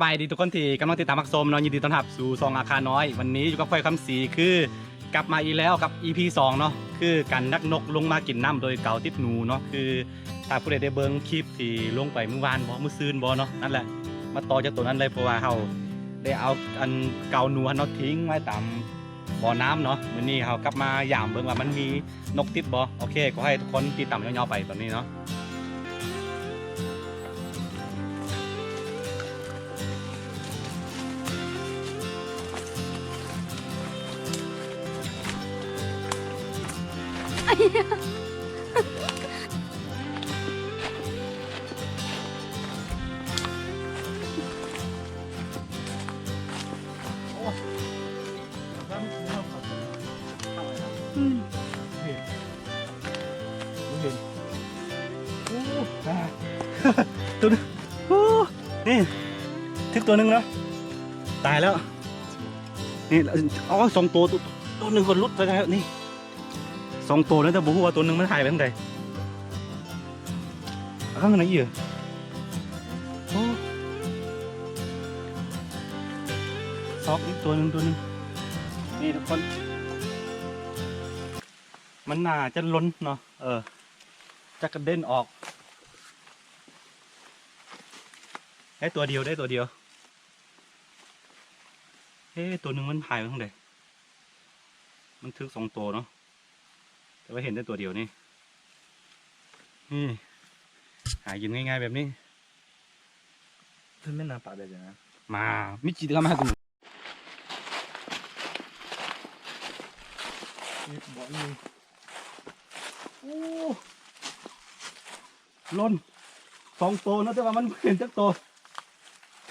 บายดีทุกคนที่กำลังติดตามมักชมเนาะยินดีต้อนรับสู่ซองอาคาน้อยวันนี้อยู่กับไฟคำศรีคือกลับมาอีกแล้วกับ EP 2เนาะคือการนักนกลงมากินน้ำโดยเก่าติดหนูเนาะคือถ้าผู้ใดได้เบิ่งคลิปที่ลงไปเมื่อวานบ่มื้อซืนบ่เนาะนั่นแหละมาต่อจากตัวนั้นเลยเพราะว่าเขาได้เอาอันเก่าหนูเนาะทิ้งไว้ตามบ่อน้ำเนาะมื้อนี้เขากลับมาย่ามเบิ่งว่ามันมีนกติดบ่โอเคก็ให้ทุกคนติดตามยาวๆไปตอนนี้เนาะตัวนึงนี่ทึกตัวหนึ่งแล้วตายแล้วนี่อ๋อสองตัวหนึ่งคนลุดไปแล้วนี่สองตัวแล้วแต่บุหัวตัวหนึ่งมันหายไปทั้งใดข้างไหนอยู่โอ้ซอกอีกตัวหนึ่งนี่ทุกคนมันน่าจะล้นเนาะจะกระเด็นออกได้ตัวเดียวเฮ้ตัวหนึ่งมันหายไปทั้งใดมันทึกสองตัวเนาะแต่ว่าเห็นได้ตัวเดียวนี่หากินง่ายๆแบบนี้เพื่อนไม่น่าปาดเลยนะมามิจิตก็มากูบอกนี่โอ้ล้นสองตัวนะแต่ว่ามันเห็นจักตัว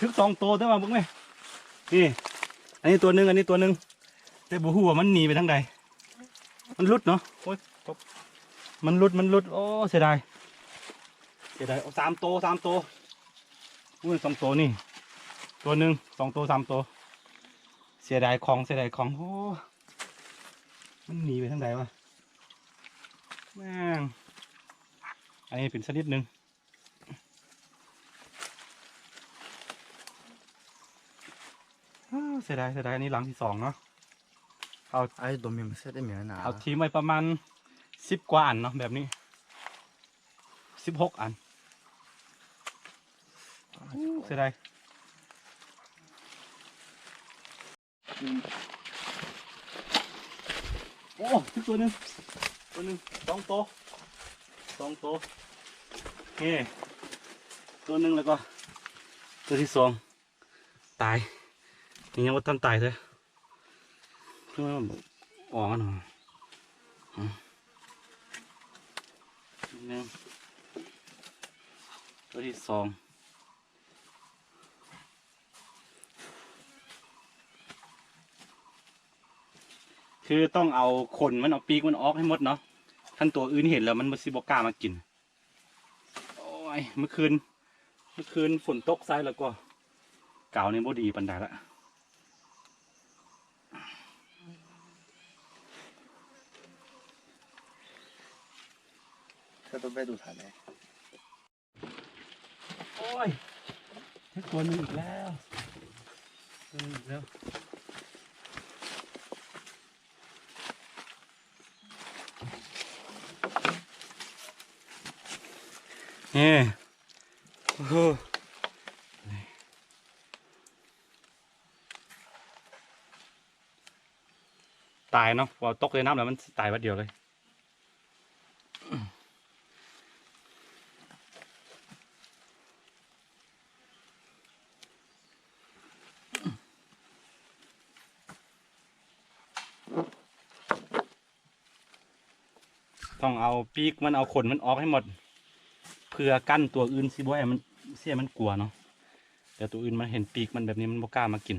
ทึกสองตัวแต่ว่าบุ้งไหมนี่อันนี้ตัวหนึ่งแต่บุหัวมันหนีไปทางใดมันรุดเนาะโอ้ยมันรุดโอ้เสียดายเอาสามตัวอุ้ยสองตัวนี่ตัวหนึ่งสองตัวสามตัวเสียดายของโอ้มันหนีไปทางใดวะแม่งอันนี้เป็นชนิดหนึ่งเสียดายอันนี้หลังที่สองเนาะเอาไอ้ตัวมีมันเซ็ตได้เหมือนหนาเอาทีมไว้ประมาณ10 กว่าอันเนาะแบบนี้16 อันเสียดายโอ้ตัวหนึ่งสองตัวนี่ตัวหนึ่งแล้วก็ตัวที่สองตายนี่ยังว่าท่านตายเลยคือว่าออกกันหน่อยนี่ตัวที่สองคือต้องเอาขนมันเอาปีกมันออกให้หมดเนาะท่านตัวอื่นเห็นแล้วมันสิบกล้ามากินโอ้ยเมื่อคืนฝนตกใส่แล้วก็เก่าในบ่ดีปันใดละถ้าตัวไปดูถ่ายเลยโอ้ยตัวนึงอีกแล้วนี่โอ้โหตายเนาะพอตกในน้ำแล้วมันตายวันเดียวเลยต้องเอาปีกมันเอาขนมันออกให้หมดเพื่อกั้นตัวอื่นสิบ่ให้มันเสียมันกลัวเนาะแต่ตัวอื่นมันเห็นปีกมันแบบนี้มันบ่กล้ามากิน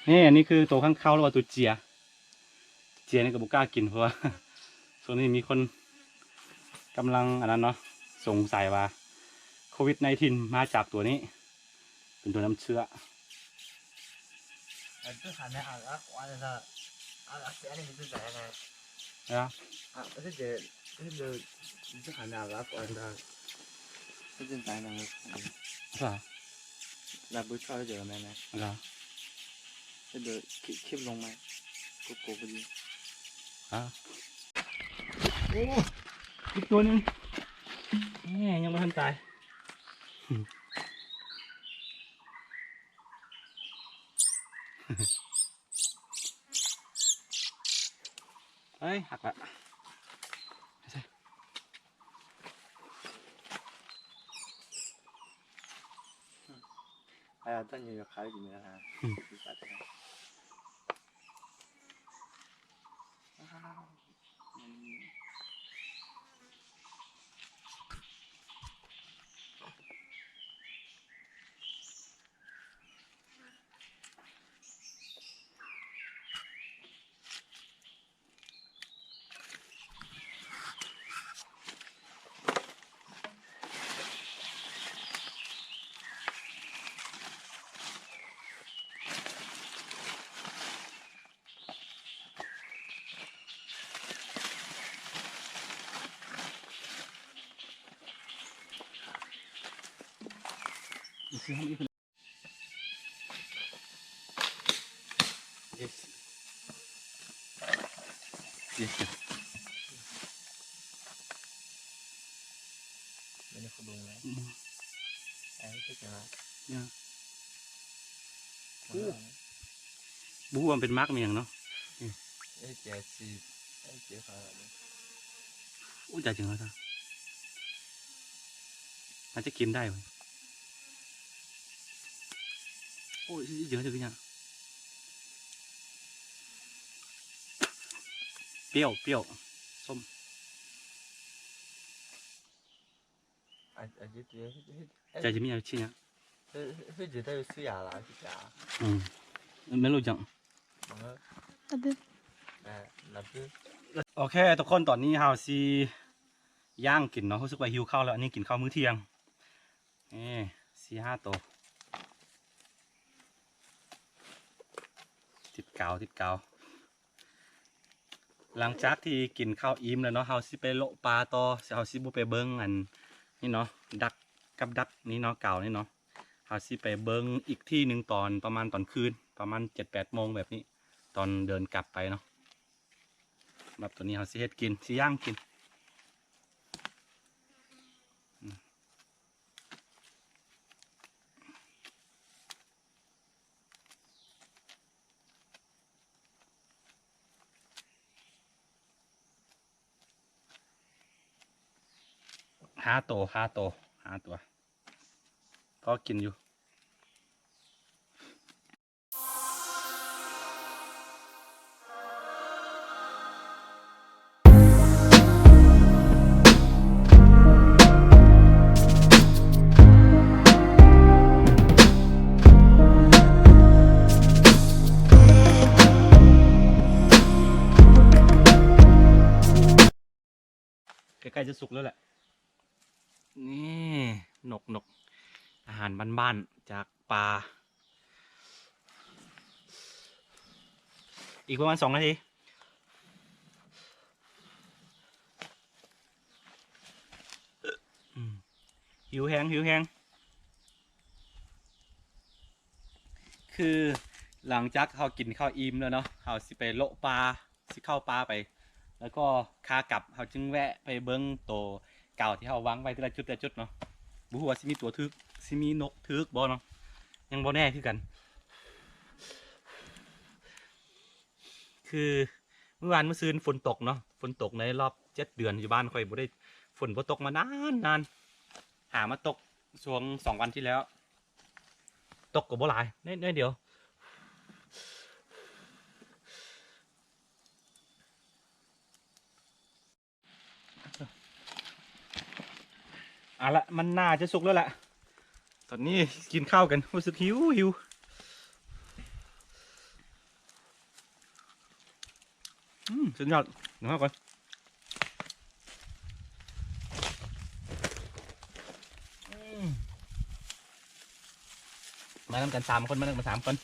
นี่อันนี้คือตัวข้างเข้าแล้วว่าตัวเจียนี่ก็บ่กล้ากินเพราะว่าส่วนนี้มีคนกำลังอันนั้นเนาะสงสัยว่า โควิด-19 มาจากตัวนี้ เป็นตัวน้ำเชื้อ 这还没完了他别的是在呢 นะ 这还没完了这正在呢 ใช่ 那不超这个没呢 นะ 这个 keep ลงไหมกูพอดี อ่ะโอ้อีกตัวหนึ่งแม่ยังไม่ทันตายเฮ้ยหักละไม่ใช่ 哎呀，但你还里面还，你是他们一分。Yes. Yes. ไม่ได้เขาลงเลยไอ้ที่จะ เนี่ยบูว่ามันเป็นมาร์กมันอย่างเนาะ ไอ้เจ๊สิไอ้เจ๊เขาอะไร อู้จ่ายถึงแล้วจ้ะมันจะกินได้ไหมโอ้ยเยอะจังเลยเปรี้ยวเปรี้ยวส้ม ไอ้เจ๊ใจจะมีอะไรชิ้นเนี้ย ไอ้เจ๊ได้ซื้อยาละที่จ๋า ไม่รู้จัง นับด้วย โอเคทุกคนตอนนี้เฮาซีย่างกินเนาะรู้สึกว่าหิวข้าวแล้วอันนี้กินข้าวมื้อเที่ยง4-5 ตัวติดกาวหลังจากที่กินข้าวอิ่มแล้วเนาะเฮาสิไปโละปลาต่อเฮาสิบ่ไปเบิ่งอันนี่เนาะดักกับดักนี่เนาะเก่านี่เนาะเฮาสิไปเบิ่งอีกที่หนึ่งตอนประมาณตอนคืนประมาณ 7-8 โมงแบบนี้ตอนเดินกลับไปเนาะแบบตัวนี้เฮาสิเฮ็ดกินสิย่างกิน5 ตัวก็กินอยู่ใกล้ๆจะสุกแล้วแหละนี่นกอาหารบ้านๆจากปลาอีกประมาณ2 นาทีหิวแห้งคือหลังจากเขากินข้าวอิ่มแล้วเนาะเขาสิไปโละปลาสิเข้าปลาไปแล้วก็ขากลับเขาจึงแวะไปเบิ้งโตเก่าที่เขาวางไว้ทีละจุดเนาะบุหัวาสิมีตัวทึกสิมีนกทึกบ่เนาะยังบ่แน่คือกันคือเมื่อวานเมื่อคืนฝนตกเนาะฝนตกในรอบ7 เดือนอยู่บ้านค่อยบ่ได้ฝนบ่ตกมานานหามาตกช่วง2 วันที่แล้วตกกับบ่หลายน้อยเดียวละมันน่าจะสุกแล้วแหละตอนนี้กินข้าวกันรู้สึกหิวสุดยอดเดี๋ยวข้าวก่อน มาทำกัน3 คนมาทำกัน3 คน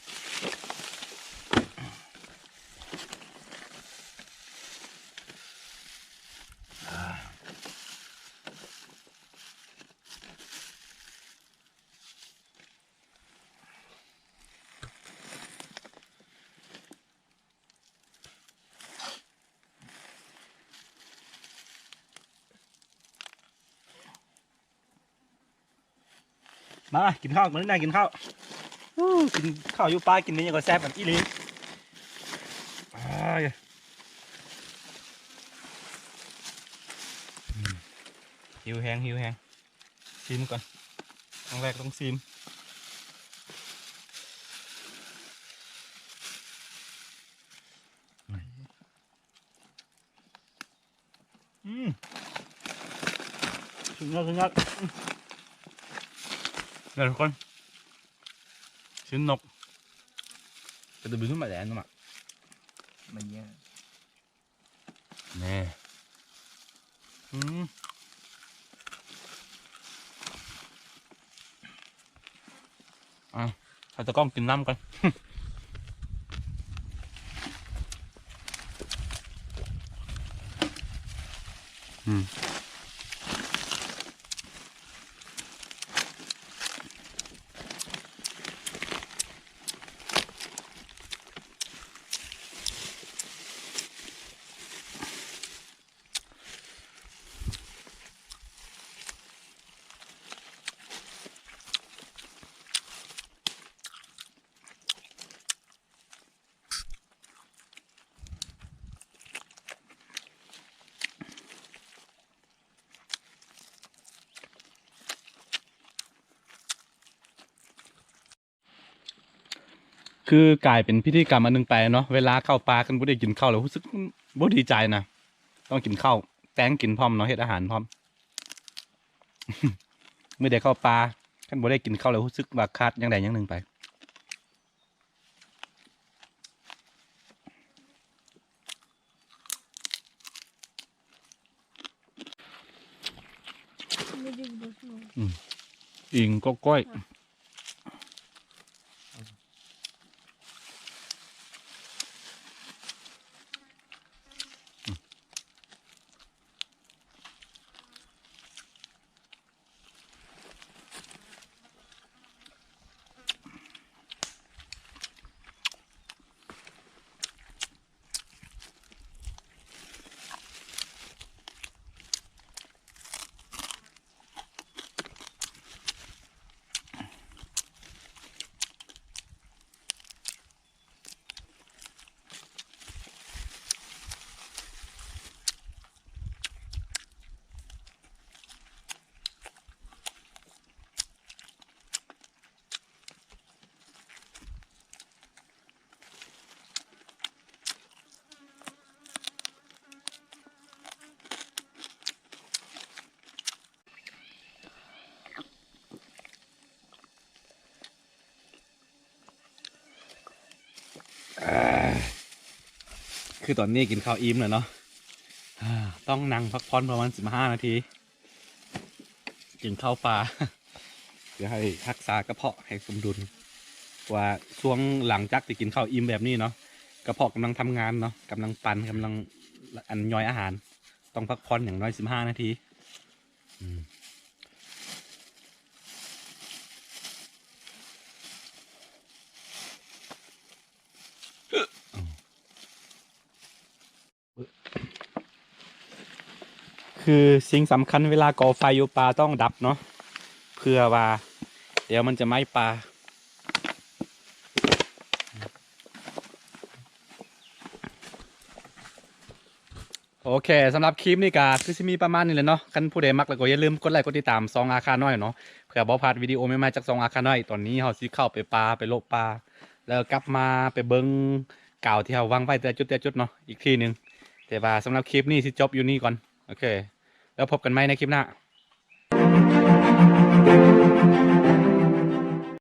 มากินข้าวมาเล่นได้กินข้าวกินข้าวอยู่ปลากินนี่ยังก็แซ่บแบบอีหลีหิวแห้งชิมก่อนครั้งแรกต้องชิมสุดยอดเดี๋ยวทุกคนชิ้นนกจะดูขึ้นมาแดนมั้งมันเยอะแน่เราจะกล้องกินน้ำกันคือกลายเป็นพิธีกรรมอันนึงไปเนาะเวลาเข้าปลากันบ่ได้กินข้าวแล้วรู้สึกบ่ดีใจนะต้องกินข้าวแตงกินพร้อมเนาะเฮ็ดอาหารพร้อม เมื่อได้เข้าปลากันบ่ได้กินข้าวแล้วรู้สึกว่าขาดอย่างใดอย่างหนึ่งไปอิงก็ก้อยคือตอนนี้กินข้าวอิ่มแล้วเนาะต้องนั่งพักผ่อนประมาณ15 นาทีกินข้าวปลา เพื่อให้รักษากระเพาะให้สมดุลว่าช่วงหลังจากที่กินข้าวอิ่มแบบนี้เนาะกระเพาะกำลังทำงานเนาะกำลังปั่นกำลังอันย่อยอาหารต้องพักผ่อนอย่างน้อย15 นาทีคือสิ่งสำคัญเวลาก่อไฟอยู่ปลาต้องดับเนาะเพื่อว่าเดี๋ยวมันจะไหม้ปลาโอเคสำหรับคลิปนี้ก็คือจะมีประมาณนี้เลยเนาะคันผู้ใดมักแล้วก็อย่าลืมกดไลค์กดติดตามซองอาคาน้อยเนาะเผื่อบ่พลาดวิดีโอใหม่ๆจากซองอาคาน้อยตอนนี้เราสิเข้าไปปลาไปโลกปลาแล้วกลับมาไปเบิ้งก่าวที่เราวางไว้แต่จุดเนาะอีกทีหนึ่งแต่ว่าสำหรับคลิปนี้สิจบอยู่นี่ก่อนโอเคแล้วพบกันใหม่ในคลิปหน้า